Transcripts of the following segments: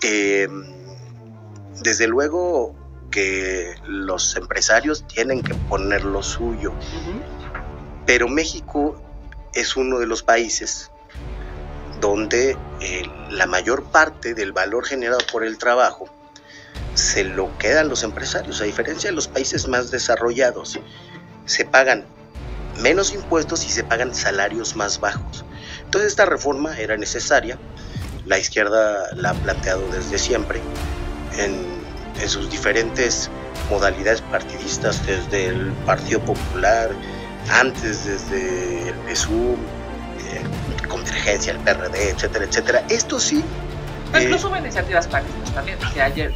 Eh, desde luego que los empresarios tienen que poner lo suyo, pero México es uno de los países donde la mayor parte del valor generado por el trabajo se lo quedan los empresarios. A diferencia de los países más desarrollados, se pagan menos impuestos y se pagan salarios más bajos. Entonces esta reforma era necesaria. La izquierda la ha planteado desde siempre en sus diferentes modalidades partidistas, desde el Partido Popular, antes desde el PSUV, Convergencia, el PRD, etcétera, etcétera. Esto sí. Incluso hubo iniciativas partidistas también,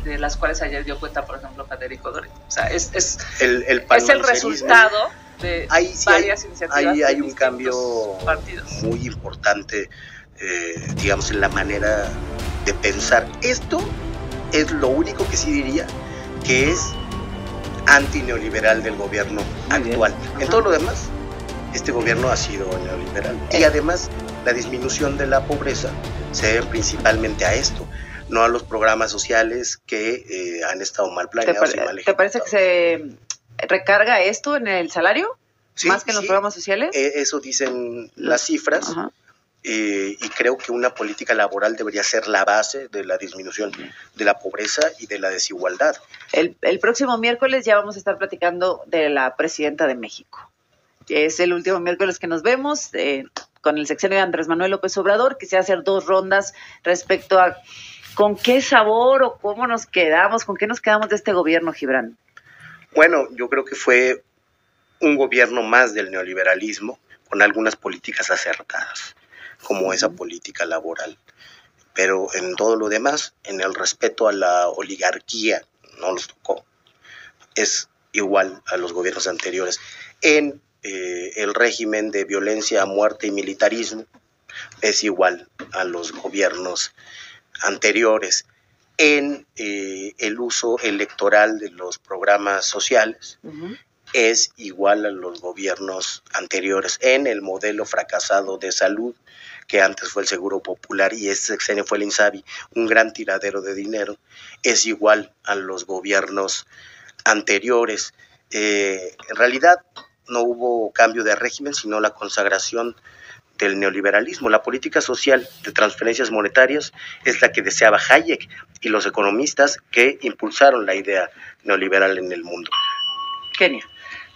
de las cuales ayer dio cuenta, por ejemplo, Federico Dorin. O sea, es el resultado de varias iniciativas. Hay un cambio muy importante, digamos, en la manera de pensar. Esto es lo único que sí diría que es antineoliberal del gobierno actual. En todo lo demás, este gobierno ha sido neoliberal. Y además, la disminución de la pobreza se debe principalmente a esto, no a los programas sociales que han estado mal planeados y mal ejecutados. ¿Te parece que se recarga esto en el salario? Sí, ¿más que en los programas sociales? Eso dicen las cifras. Y creo que una política laboral debería ser la base de la disminución de la pobreza y de la desigualdad. El próximo miércoles ya vamos a estar platicando de la presidenta de México. Es el último miércoles que nos vemos con el sexenio de Andrés Manuel López Obrador. Quisiera hacer 2 rondas respecto a con qué sabor o cómo nos quedamos, con qué nos quedamos de este gobierno, Gibran. Bueno, yo creo que fue un gobierno más del neoliberalismo, con algunas políticas acertadas, como esa política laboral. Pero en todo lo demás, en el respeto a la oligarquía, no nos tocó. Es igual a los gobiernos anteriores. En el régimen de violencia, muerte y militarismo, es igual a los gobiernos anteriores. En el uso electoral de los programas sociales, es igual a los gobiernos anteriores. En el modelo fracasado de salud, que antes fue el Seguro Popular y este sexenio fue el INSABI, un gran tiradero de dinero, es igual a los gobiernos anteriores. En realidad no hubo cambio de régimen, sino la consagración del neoliberalismo. La política social de transferencias monetarias es la que deseaba Hayek y los economistas que impulsaron la idea neoliberal en el mundo. Kenia.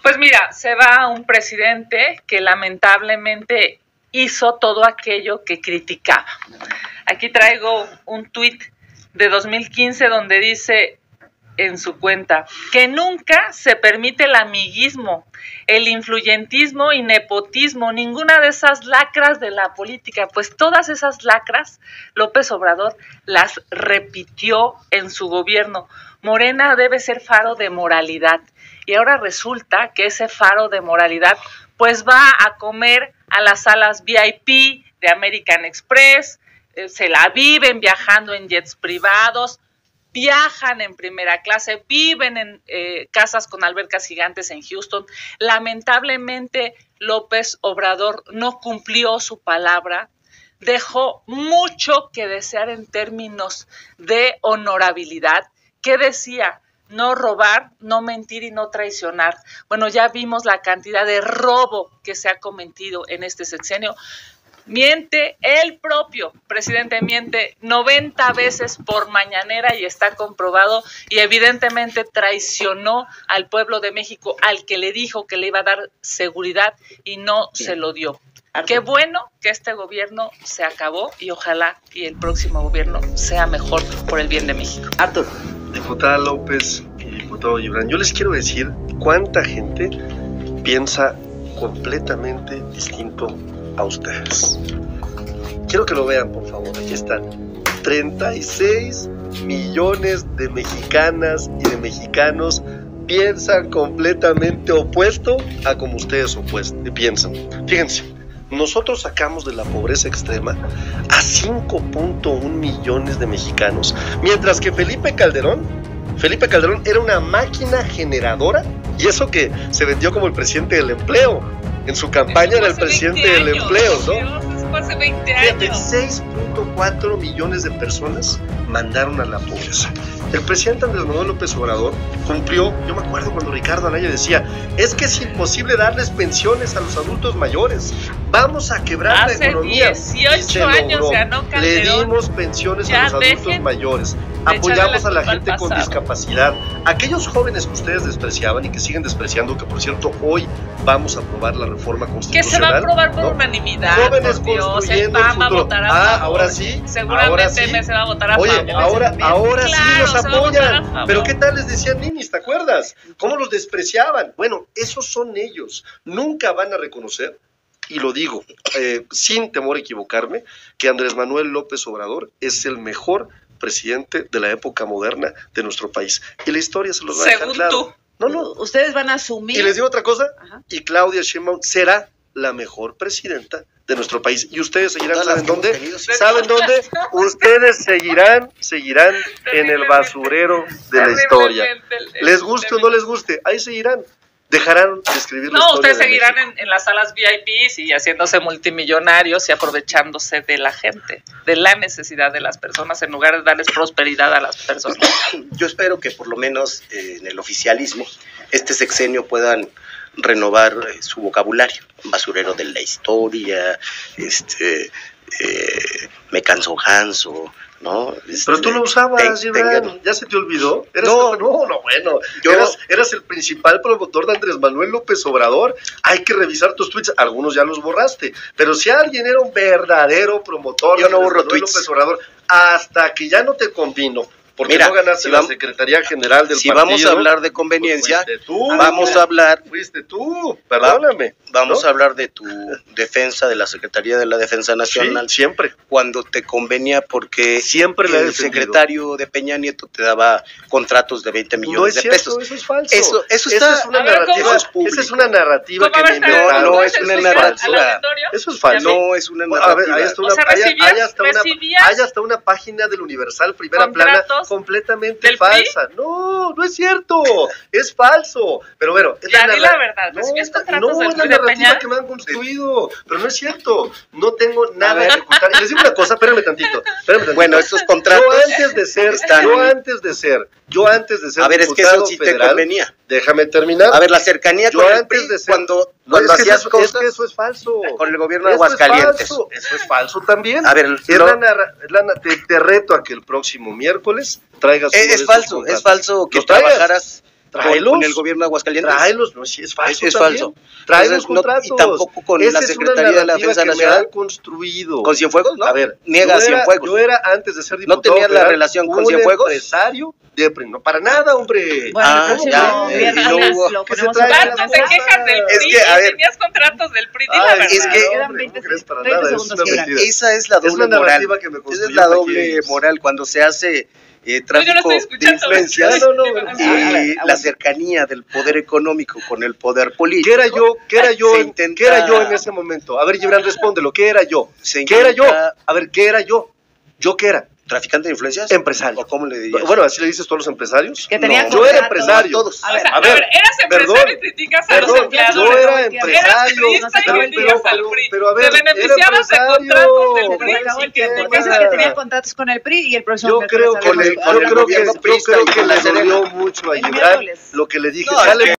Pues mira, se va un presidente que lamentablemente hizo todo aquello que criticaba. Aquí traigo un tuit de 2015 donde dice en su cuenta que nunca se permite el amiguismo, el influyentismo y nepotismo, ninguna de esas lacras de la política, pues todas esas lacras López Obrador las repitió en su gobierno. Morena debe ser faro de moralidad y ahora resulta que ese faro de moralidad pues va a comer a las salas VIP de American Express, se la viven viajando en jets privados, viajan en primera clase, viven en casas con albercas gigantes en Houston. Lamentablemente, López Obrador no cumplió su palabra, dejó mucho que desear en términos de honorabilidad. ¿Qué decía? No robar, no mentir y no traicionar. Bueno, ya vimos la cantidad de robo que se ha cometido en este sexenio. Miente, el propio presidente miente 90 veces por mañanera y está comprobado, y evidentemente traicionó al pueblo de México, al que le dijo que le iba a dar seguridad y no se lo dio. Qué bueno que este gobierno se acabó y ojalá y el próximo gobierno sea mejor por el bien de México. Arturo. Diputada López y diputado Gibran, yo les quiero decir cuánta gente piensa completamente distinto a ustedes. Quiero que lo vean, por favor. Aquí están 36 millones de mexicanas y de mexicanos piensan completamente opuesto a como ustedes piensan. Fíjense, nosotros sacamos de la pobreza extrema a 5.1 millones de mexicanos, mientras que Felipe Calderón era una máquina generadora, y eso que se vendió como el presidente del empleo. En su campaña era el presidente del empleo, ¿no? fue hace 20 Fíjate, años. 6.4 millones de personas mandaron a la pobreza. El presidente Andrés Manuel López Obrador cumplió, yo me acuerdo cuando Ricardo Anaya decía, es que es imposible darles pensiones a los adultos mayores, vamos a quebrar Hace la economía. 18 años ganó Le Calderón. dimos pensiones Ya a los adultos dejen mayores, de apoyamos echarle a la culpa al gente con pasado. discapacidad. Aquellos jóvenes que ustedes despreciaban y que siguen despreciando, que por cierto hoy vamos a aprobar la reforma Que constitucional. se va a aprobar por ¿no? unanimidad. Jóvenes por Dios, el construyendo el PAN va a futuro. votar a Ah, favor. ahora sí. Seguramente ahora sí. se va a votar a Oye, favor. ahora sí Claro, los se va a votar a apoyan. favor. Pero ¿qué tal les decían ninis? ¿Te acuerdas? ¿Cómo los despreciaban? Bueno, esos son ellos. Nunca van a reconocer, y lo digo sin temor a equivocarme, que Andrés Manuel López Obrador es el mejor presidente de la época moderna de nuestro país. Y la historia se los va a dejar Según claro. tú. No. Ustedes van a asumir. Y les digo otra cosa, Ajá. y Claudia Sheinbaum será la mejor presidenta de nuestro país. Y ustedes seguirán, ¿saben dónde? ¿Saben dónde? Ustedes seguirán en el basurero de la historia. Les guste o no les guste, ahí seguirán. Dejarán de escribir la No, historia ustedes de seguirán México. en las salas VIPs y haciéndose multimillonarios y aprovechándose de la gente, de la necesidad de las personas, en lugar de darles prosperidad a las personas. Yo espero que por lo menos en el oficialismo este sexenio puedan renovar su vocabulario, basurero de la historia, me canso ganso, ¿no? Pero tú lo usabas, tengan- ¿ya se te olvidó? No, bueno, yo- eras el principal promotor de Andrés Manuel López Obrador. Hay que revisar tus tweets, algunos ya los borraste, pero si alguien era un verdadero promotor Yo de no Andrés borro Manuel tweets. López Obrador, hasta que ya no te convino, porque Mira, no ganaste si la vam- Secretaría General del si partido. vamos a hablar de conveniencia, pues fuiste tú, vamos a hablar, fuiste tú, perdóname. vamos ¿no? a hablar de tu defensa de la Secretaría de la Defensa Nacional, Sí, siempre. cuando te convenía, porque Siempre la he el defendido. secretario de Peña Nieto te daba contratos de 20 millones No es de cierto, pesos. eso es falso. Eso Esa está- es una A ver, narrativa, ¿cómo? Eso es esa es una narrativa ¿Cómo que va a me estar? inventaron. No, ¿Puedes es una explicar narrativa. al auditorio? Eso es falso. No es una A ver, narrativa. hay hasta O una, sea, recibías página del Universal Primera Plana contratos completamente del PRI. falsa. No es cierto, es falso. Pero bueno, es Ya, di la narra- verdad, ¿recibías contratos no, del es la PRI de narrativa Peña? que me han construido, pero no es cierto. No tengo nada que ocultar. Y les digo una cosa, espérame tantito. Bueno, estos contratos Yo antes de ser a ver, es que diputado eso sí te federal, convenía. déjame terminar. A ver, la cercanía Yo con el antes PRI, de ser- cuando es que hacías eso- cosas es que eso es falso. con el gobierno de Eso es Aguascalientes. falso. Eso es falso también. A ver, te reto a que el próximo miércoles traigas uno de es esos falso, contratos. es falso que Los traigas. trabajaras Tráelos. con el gobierno de Aguascalientes. Tráelos, no, sí, es falso. Es también. falso. Trae los Entonces, no- contratos. y tampoco con Esa la es una Secretaría de la narrativa Defensa que me Nacional. han construido. ¿Con Cienfuegos? No. A ver, niega yo era- Cienfuegos. Yo era antes de ser ¿No diputado tenías la federal, relación con un Cienfuegos? empresario de PRI. No, para nada, hombre. Bueno, Ah, el próximo ya, viernes y no hubo- lo que se ponemos traigan a Tanto las te cosas. quejas del Es PRI que, a y ver. tenías contratos del PRI, di la Ay, verdad. es que- Quedan hombre, 20 no crees para 30 nada, es segundos, una Gibran. mentira. Esa es la Es doble la moral. narrativa que me Esa es construyeron la aquí doble ellos. moral cuando se hace yo no tráfico estoy de escuchando. influencias No, y a ver, la cercanía del poder económico con el poder político. ¿Qué era yo? ¿Qué era yo? Se en- intenta- ¿Qué era yo en ese momento? A ver, Gibran, respóndelo. ¿Qué era yo? Se ¿Qué era yo? intenta- A ver, ¿qué era yo? ¿Yo qué era? ¿Traficante de influencias? Empresario. ¿O cómo le dirías? Bueno, así le dices a todos los empresarios. Que tenía No, yo era contratos. empresario. Todos. A O ver, sea, a ver, eras empresario perdón, y criticas a los Perdón, empleados. yo era Eras empresario. Eras priista y criticas al PRI. pero a ver, Te beneficiabas de era contratos del empresario. PRI. Acabó el y tiempo. que- Entonces, que tenía contratos con el PRI y el próximo Yo miércoles creo que hablamos le, de- yo creo que, gobierno yo priista creo y que con le la Serena. dolió mucho a El Gibran miércoles. lo que le dije. No, es Sale que-